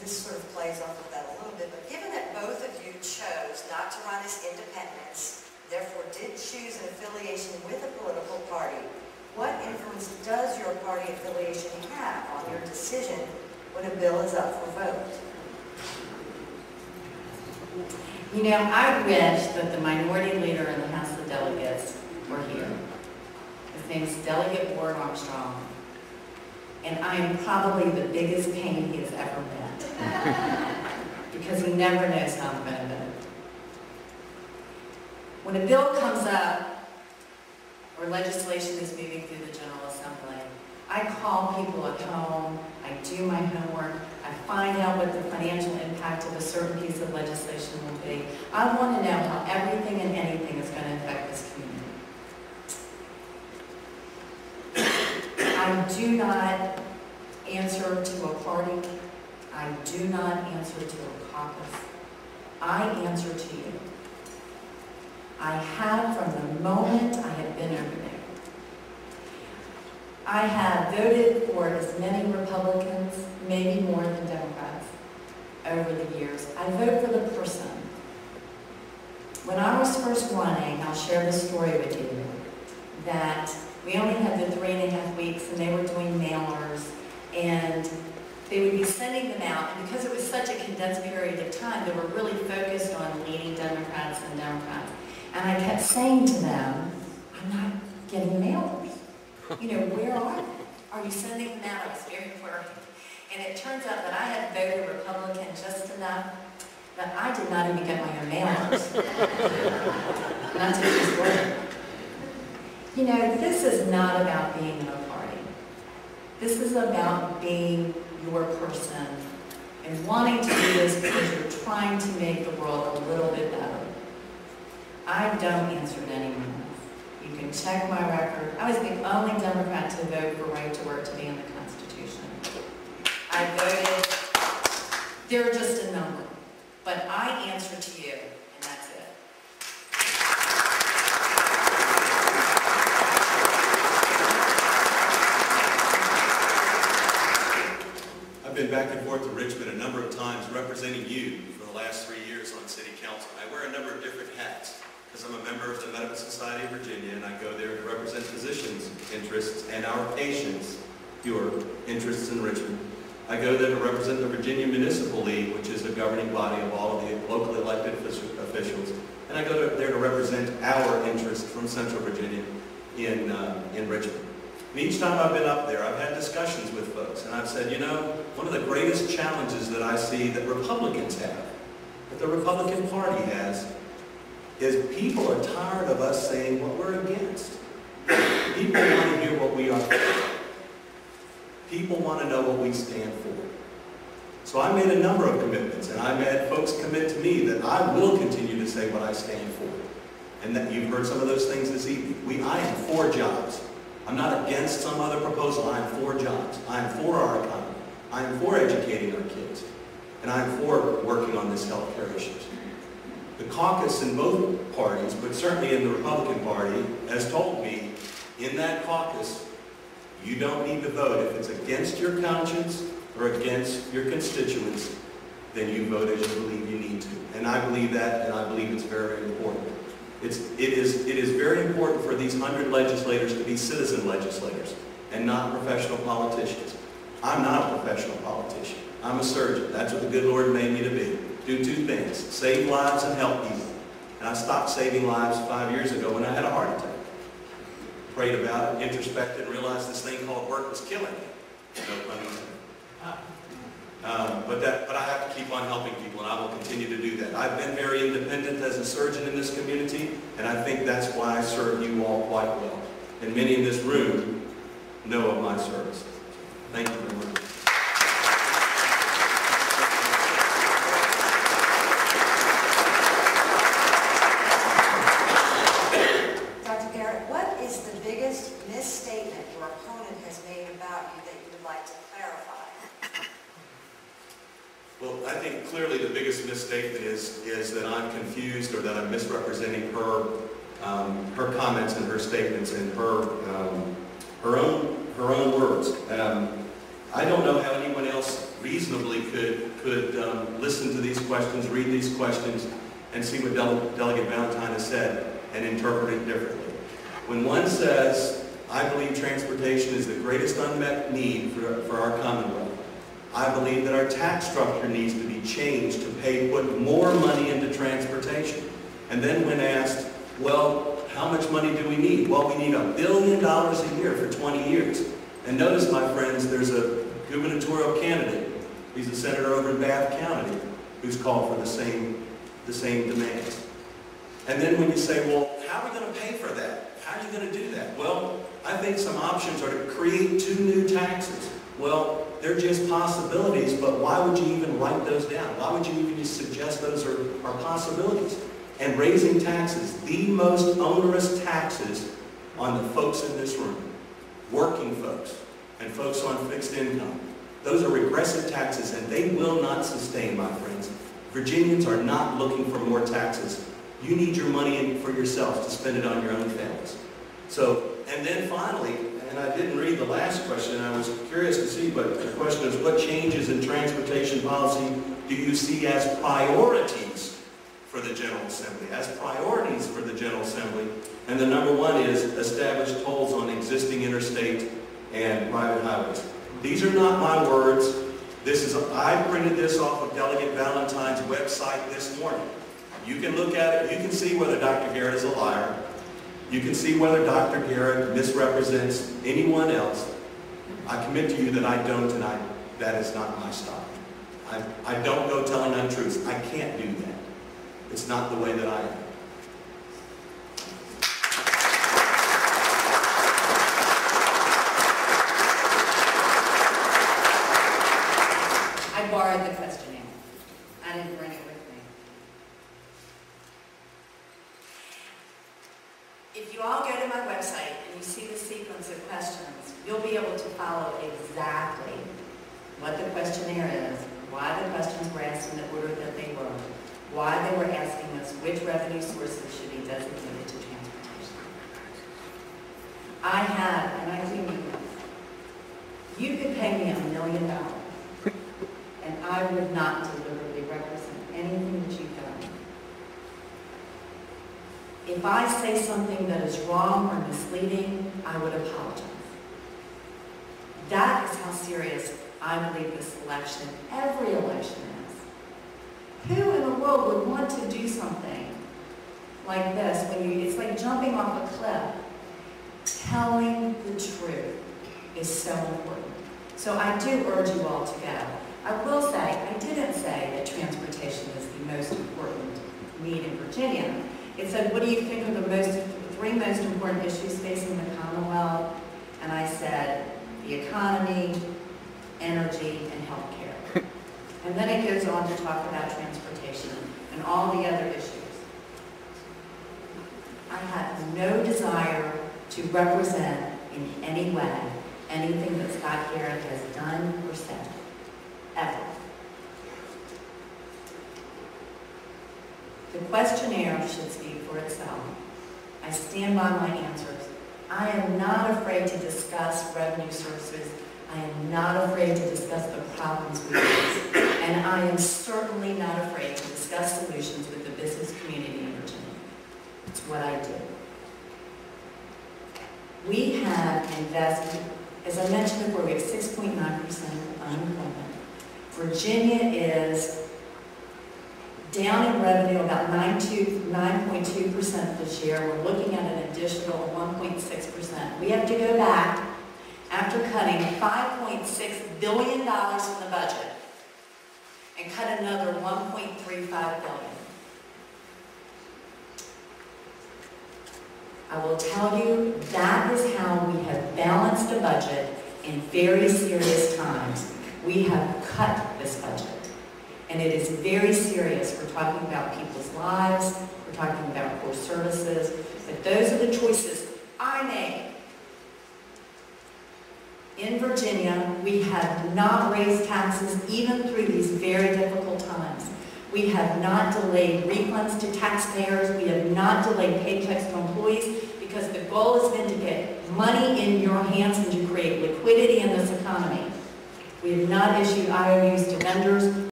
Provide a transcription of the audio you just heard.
This sort of plays off of that a little bit, but given that both of you chose not to run as independents, therefore did choose an affiliation with a political party, what influence does your party affiliation have on your decision when a bill is up for vote? You know, I wish that the minority leader in the House of Delegates were here. His name is Delegate Armstrong, and I am probably the biggest pain he has ever met because he never knows how I'm going to vote. When a bill comes up or legislation is moving through the General Assembly, I call people at home, I do my homework, I find out what the financial impact of a certain piece of legislation will be. I want to know how everything and anything is going to affect this community. I do not answer to a party. I do not answer to a caucus. I answer to you. I have from the moment I have been over there. I have voted for as many Republicans, maybe more than Democrats, over the years. I vote for the person. When I was first running, I'll share this story with you, that we only had the 3.5 weeks and they were doing mailers and they would be sending them out, and because it was such a condensed period of time, they were really focused on leading Democrats and Democrats. And I kept saying to them, I'm not getting mailers. You know, where are they? Are you sending them out? I was very worried. And it turns out that I had voted Republican just enough that I did not even get my own mailers. Not to his word. You know, this is not about being in a party. This is about being your person and wanting to do this because you're trying to make the world a little bit better. I don't answer to anyone else. You can check my record. I was the only Democrat to vote for right to work to be in the Constitution. I voted, they're just a number, but I answer to you, and that's it. I've been back and forth to Richmond a number of times representing you for the last 3 years on City Council. I wear a number of different hats because I'm a member of the Medical Society of Virginia, and I go there to represent physicians' interests and our patients' your interests in Richmond. I go there to represent the Virginia Municipal League, which is a governing body of all of the locally elected officials. And I go there to represent our interests from Central Virginia in Richmond. And each time I've been up there, I've had discussions with folks, and I've said, you know, one of the greatest challenges that I see that Republicans have, that the Republican Party has, is people are tired of us saying what we're against. People want to hear what we are for. People want to know what we stand for. So I made a number of commitments, and I've had folks commit to me that I will continue to say what I stand for. And that you've heard some of those things this evening. I am for jobs. I'm not against some other proposal. I am for jobs. I am for our economy. I am for educating our kids. And I am for working on this health care issues. The caucus in both parties, but certainly in the Republican Party, has told me in that caucus, you don't need to vote. If it's against your conscience or against your constituents, then you vote as you believe you need to. And I believe that, and I believe it's very important. It is very important for these 100 legislators to be citizen legislators and not professional politicians. I'm not a professional politician. I'm a surgeon. That's what the good Lord made me to be. Do two things: save lives and help people. And I stopped saving lives 5 years ago when I had a heart attack. Prayed about it, introspected, and realized this thing called work was killing me. No pun intended. But I have to keep on helping people, and I will continue to do that. I've been very independent as a surgeon in this community, and I think that's why I serve you all quite well. And many in this room know of my service. Thank you very much. Dr. Garrett, what is the biggest misstatement your opponent has made about you that you would like to clarify? Well, I think clearly the biggest misstatement is that I'm confused or that I'm misrepresenting her comments and her statements and her own words. I don't know how anyone else reasonably could listen to these questions, read these questions, and see what Delegate Valentine has said and interpret it differently. When one says, I believe transportation is the greatest unmet need for our Commonwealth, I believe that our tax structure needs to be changed to put more money into transportation. And then when asked, well, how much money do we need? Well, we need $1 billion a year for 20 years. And notice, my friends, there's a gubernatorial candidate. He's a senator over in Bath County who's called for the same demands. And then when you say, well, how are we going to pay for that? How are you going to do that? Well, I think some options are to create 2 new taxes. Well, they're just possibilities, but why would you even write those down? Why would you even just suggest those are possibilities? And raising taxes, the most onerous taxes on the folks in this room, working folks and folks on fixed income. Those are regressive taxes, and they will not sustain, my friends. Virginians are not looking for more taxes. You need your money in for yourselves to spend it on your own families. So, and then finally, and I didn't read the last question, I was curious to see, but the question is, what changes in transportation policy do you see as priorities for the General Assembly? As priorities for the General Assembly. And the number 1 is establish tolls on existing interstate and private highways. These are not my words. I printed this off of Delegate Valentine's website this morning. You can look at it. You can see whether Dr. Garrett is a liar. You can see whether Dr. Garrett misrepresents anyone else. I commit to you that I don't, and that is not my style. I don't go telling untruths. I can't do that. It's not the way that I am. I borrowed the questionnaire. I didn't bring it with me. If you all go to my website and you see the sequence of questions, you'll be able to follow exactly what the questionnaire is, why the questions were asked in the order that they were, why they were asking us which revenue sources should be designated to transportation. I have, and I do mean this, you could pay me $1 million, and I would not deliberately represent anything that you've done. If I say something that is wrong or misleading, I would apologize. That is how serious I believe this election, every election is. Who in the world would want to do something like this when it's like jumping off a cliff? Telling the truth is so important. So I do urge you all to go. I will say, I didn't say that transportation is the most important need in Virginia. It said, what do you think are the 3 most important issues facing the Commonwealth? And I said, the economy, energy, and health care. And then it goes on to talk about transportation and all the other issues. I have no desire to represent in any way anything that Scott Garrett has done or said, ever. The questionnaire should speak for itself. I stand by my answers. I am not afraid to discuss revenue sources. I am not afraid to discuss the problems we face. And I am certainly not afraid to discuss solutions with the business community in Virginia. It's what I do. We have invested, as I mentioned before, we have 6.9% unemployment. Virginia is down in revenue about 9.2% this year. We're looking at an additional 1.6%. We have to go back after cutting $5.6 billion from the budget and cut another $1.35 billion. I will tell you, that is how we have balanced a budget in very serious times. We have cut this budget. And it is very serious. We're talking about people's lives. We're talking about core services. But those are the choices I made. In Virginia, we have not raised taxes even through these very difficult times. We have not delayed refunds to taxpayers. We have not delayed paychecks to employees because the goal has been to get money in your hands and to create liquidity in this economy. We have not issued IOUs to vendors